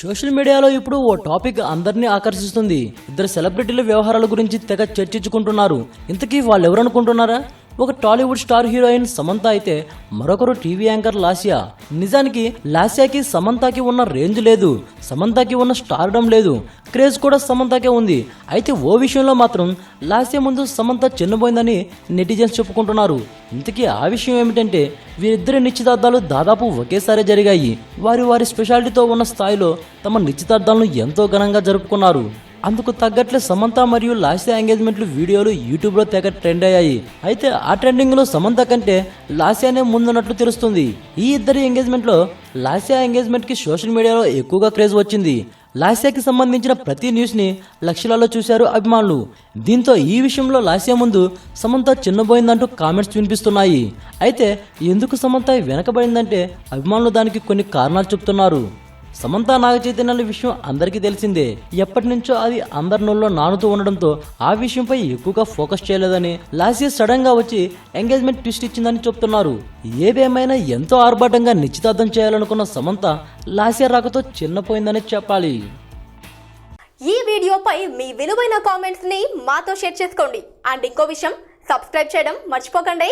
Social మీడియాలో ఇప్పుడు ఓ topic అందరినీ ఆకర్షిస్తుంది. ఇద్దరు సెలబ్రిటీల వ్యవహారాల గురించి తెగ చర్చించుకుంటున్నారు. ఇంతకీ వాళ్ళు ఎవరనుకుంటున్నారా? ఒక టాలీవుడ్ స్టార్ హీరోయిన్ సమంత అయితే మరొకరు టీవీ యాంకర్ లాస్యా. నిజానికి లాస్యాకి సమంతకి ఉన్న రేంజ్ లేదు, సమంతకి ఉన్న స్టార్డమ్ లేదు, క్రేజ్ కూడా సమంతకే ఉంది. అయితే ఓ విషయంలో మాత్రం లాస్యా ముందు సమంత చిన్నపోయిందని నెటిజన్స్ చెప్పుకుంటున్నారు. ఇంతకీ ఆ విషయం ఏమిటంటే వీరిద్దరి నిశ్చితార్థాలు దాదాపు ఒకేసారి జరిగాయి. వారి స్పెషాలిటీతో ఉన్న స్థాయిలో తమ నిశ్చితార్థాలను ఎంతో ఘనంగా జరుపుకున్నారు. అందుకు తగ్గట్లే సమంత మరియు లాస్యా ఎంగేజ్మెంట్లు వీడియోలు యూట్యూబ్లో తెగ ట్రెండ్ అయ్యాయి. అయితే ఆ ట్రెండింగ్లో సమంత కంటే లాస్యానే ముందున్నట్లు తెలుస్తుంది. ఈ ఇద్దరి ఎంగేజ్మెంట్లో లాస్యా ఎంగేజ్మెంట్కి సోషల్ మీడియాలో ఎక్కువగా క్రేజ్ వచ్చింది. లాస్యాకి సంబంధించిన ప్రతి న్యూస్ని లక్షలలో చూశారు అభిమానులు. దీంతో ఈ విషయంలో లాస్యా ముందు సమంత చిన్నబోయిందంటూ కామెంట్స్ వినిపిస్తున్నాయి. అయితే ఎందుకు సమంత వెనకబడిందంటే అభిమానులు దానికి కొన్ని కారణాలు చెప్తున్నారు. సమంత నాగ చైతన్యాల విషయం అందరికీ తెలిసిందే. ఎప్పటి నుంచో అది అందరి నోళ్ళలో నానుతూ ఉండడంతో ఆ విషయంపై ఎక్కువగా ఫోకస్ చేయలేదని, లాస్యా సడన్ గా వచ్చి ఎంగేజ్మెంట్ ట్విస్ట్ ఇచ్చిందని చెప్తున్నారు. ఏదేమైనా ఎంతో ఆర్భాటంగా నిశ్చితార్థం చేయాలనుకున్న సమంత లాస్యా రాకతో చిన్నపోయిందని చెప్పాలి. ఈ వీడియోపై మీ విలువైన కామెంట్స్ ని మాతో షేర్ చేసుకోండి. అండ్ ఇంకో విషయం, సబ్స్క్రైబ్ చేయడం మర్చిపోకండి.